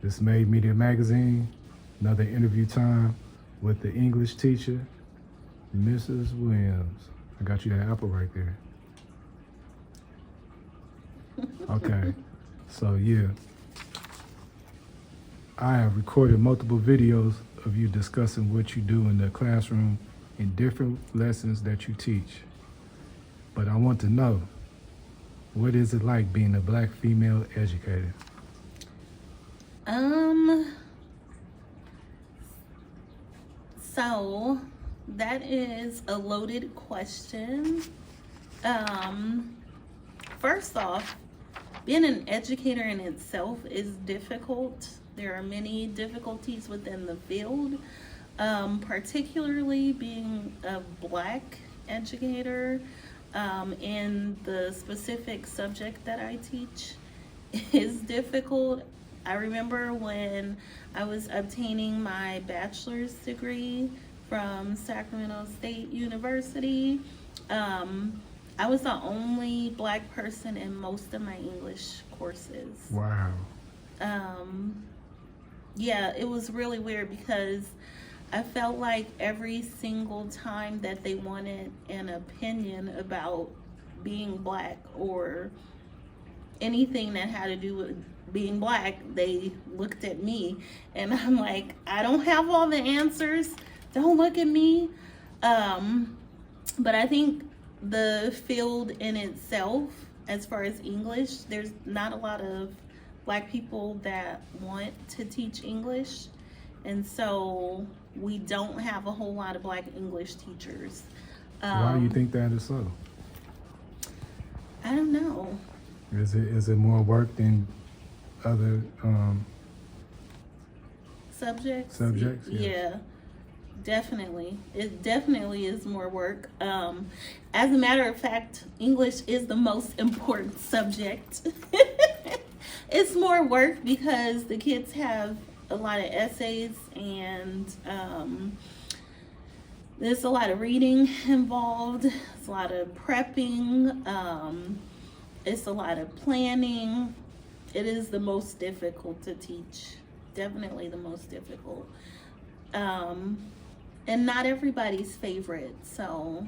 This Made Media Magazine, another interview time with the English teacher, Mrs. Williams. I got you that apple right there. Okay, so yeah. I have recorded multiple videos of you discussing what you do in the classroom in different lessons that you teach. But I want to know, what is it like being a Black female educator? So that is a loaded question. First off, being an educator in itself is difficult. There are many difficulties within the field, particularly being a Black educator in the specific subject that I teach is difficult. I remember when I was obtaining my bachelor's degree from Sacramento State University. I was the only Black person in most of my English courses. Wow. Yeah, it was really weird because I felt like every single time that they wanted an opinion about being Black or anything that had to do with being Black, they looked at me, and I'm like, I don't have all the answers. Don't look at me. But I think the field in itself, as far as English, there's not a lot of Black people that want to teach English, and so we don't have a whole lot of Black English teachers. Why do you think that is so? I don't know. Is it more work than other Subjects? subjects? Yeah, definitely. It definitely is more work. As a matter of fact, English is the most important subject. It's more work because the kids have a lot of essays and there's a lot of reading involved. There's a lot of prepping. It's a lot of planning. It is the most difficult to teach. Definitely the most difficult. And not everybody's favorite. So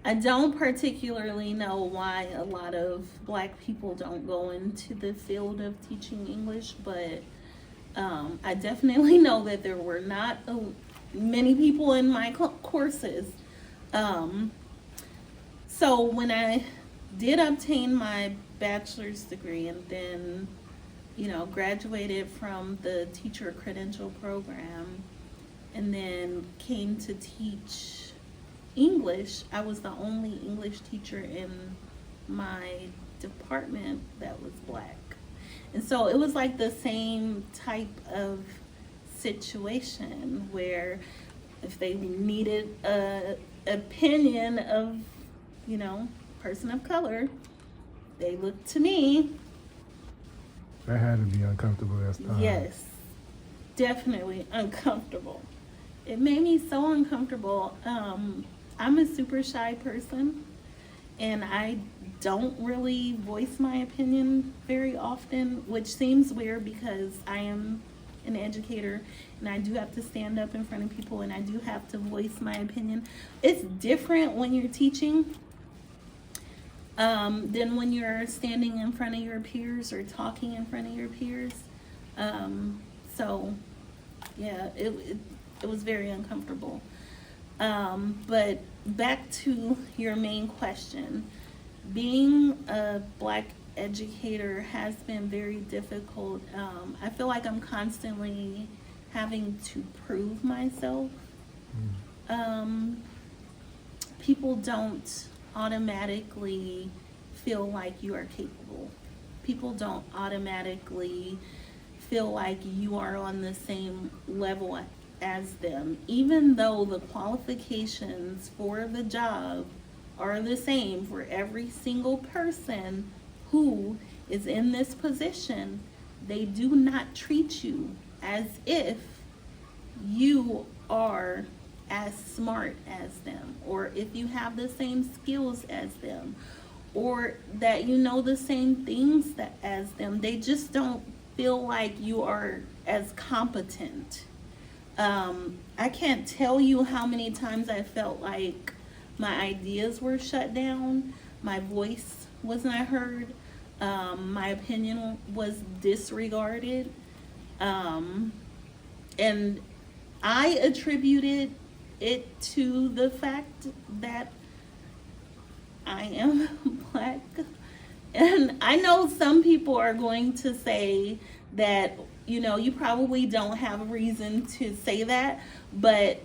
I don't particularly know why a lot of Black people don't go into the field of teaching English, but I definitely know that there were not many people in my courses. So when I did obtain my bachelor's degree and then, graduated from the teacher credential program and then came to teach English, I was the only English teacher in my department that was Black. And so it was like the same type of situation where if they needed an opinion of, person of color, they looked to me. That had to be uncomfortable as time. Yes, definitely uncomfortable. It made me so uncomfortable. I'm a super shy person, and I don't really voice my opinion very often, which seems weird because I am an educator and I do have to stand up in front of people and I do have to voice my opinion. It's different when you're teaching than when you're standing in front of your peers or talking in front of your peers. So yeah, it was very uncomfortable. But back to your main question, being a Black educator has been very difficult. I feel like I'm constantly having to prove myself. People don't automatically feel like you are capable. People don't automatically feel like you are on the same level as them, even though the qualifications for the job are the same for every single person who is in this position. They do not treat you as if you are as smart as them, or if you have the same skills as them, or that you know the same things as them. They just don't feel like you are as competent. I can't tell you how many times I felt like my ideas were shut down, my voice was not heard, my opinion was disregarded. And I attributed it to the fact that I am Black. And I know some people are going to say that, you probably don't have a reason to say that. But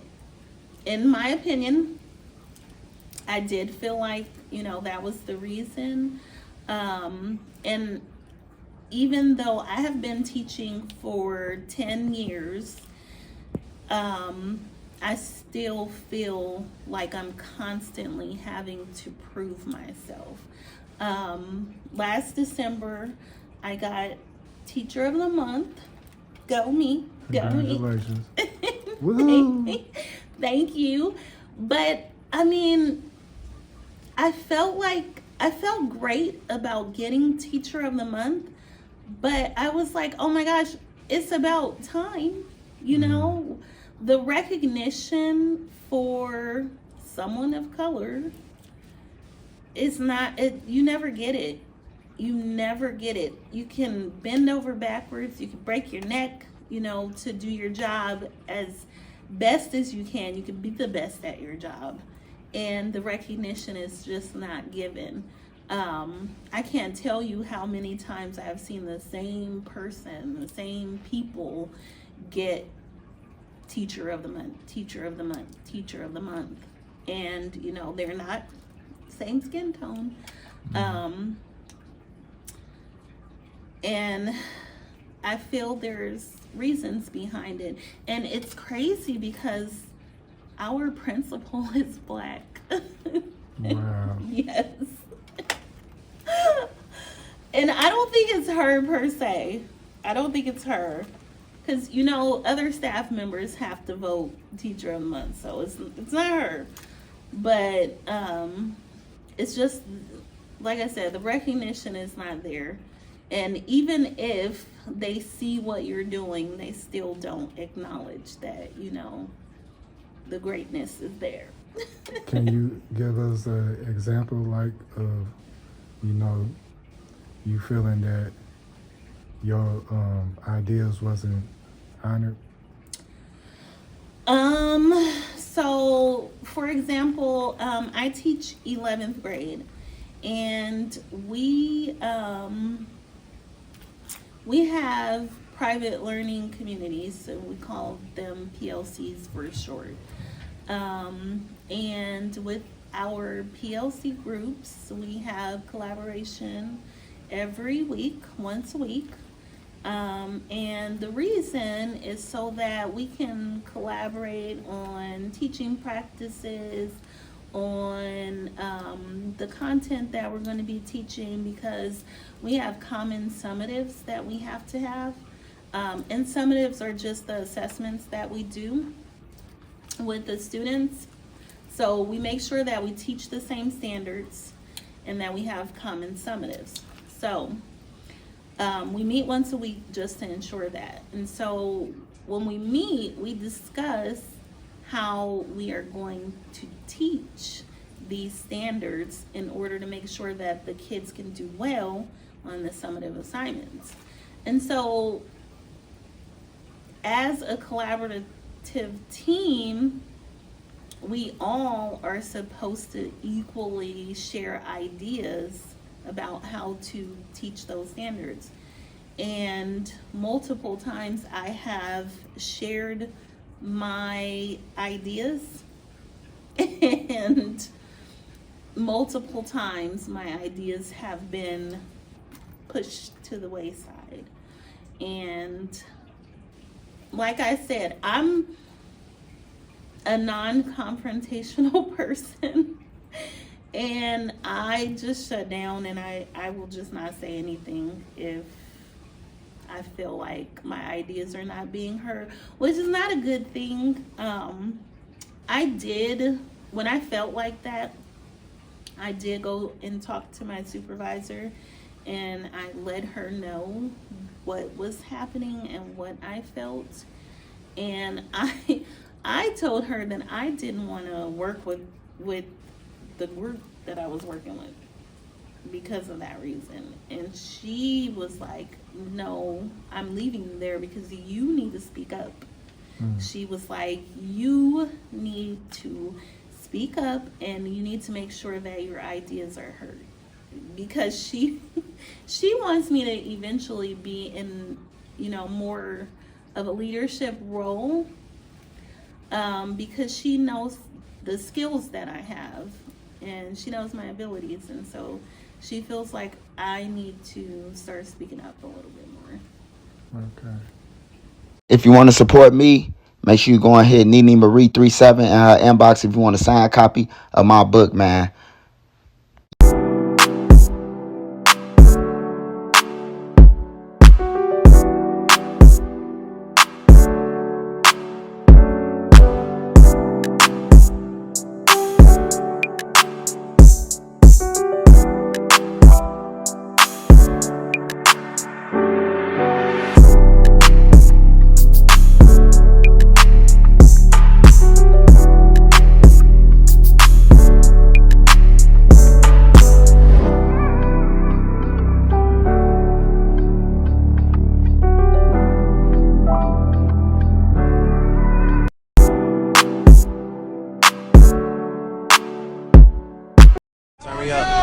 in my opinion, I did feel like, that was the reason. And even though I have been teaching for 10 years, I still feel like I'm constantly having to prove myself. Last December, I got Teacher of the Month. Go me. Go me. Congratulations. Woo! Thank you. But, I felt great about getting Teacher of the Month, but I was like, oh my gosh, it's about time, the recognition for someone of color is not, you never get it. You never get it. You can bend over backwards, you can break your neck, to do your job as best as you can. You can be the best at your job. And the recognition is just not given. I can't tell you how many times I've seen the same person, the same people get Teacher of the Month, Teacher of the Month, Teacher of the Month. And, they're not same skin tone. And I feel there's reasons behind it. And it's crazy because our principal is Black. Wow. Yes. And I don't think it's her per se. I don't think it's her. Because, other staff members have to vote Teacher of the Month. So it's not her. But it's just, like I said, the recognition is not there. And even if they see what you're doing, they still don't acknowledge that, the greatness is there. Can you give us an example, like, of, you feeling that your ideas wasn't honored? So, for example, I teach 11th grade, and we have private learning communities, so we call them PLCs for short. And with our PLC groups, we have collaboration every week, once a week. And the reason is so that we can collaborate on teaching practices, on the content that we're going to be teaching, because we have common summatives that we have to have. And summatives are just the assessments that we do with the students. So we make sure that we teach the same standards and that we have common summatives. So we meet once a week just to ensure that. And so when we meet, we discuss how we are going to teach these standards in order to make sure that the kids can do well on the summative assignments. And so as a collaborative team, we all are supposed to equally share ideas about how to teach those standards. And multiple times I have shared my ideas, and multiple times my ideas have been pushed to the wayside. And like I said, I'm a non-confrontational person, and I just shut down, and I will just not say anything if I feel like my ideas are not being heard, which is not a good thing. I did, when I felt like that, I did go and talk to my supervisor, and I let her know what was happening and what I felt. And I told her that I didn't want to work with the group that I was working with because of that reason. And she was like, no, I'm leaving there because you need to speak up. She was like, you need to speak up and you need to make sure that your ideas are heard, because she wants me to eventually be in, you know, more of a leadership role, because she knows the skills that I have and she knows my abilities, and so she feels like I need to start speaking up a little bit more. Okay. If you want to support me, make sure you go ahead and Nene Marie 37 in her inbox if you want a signed copy of my book, man. Turn me up.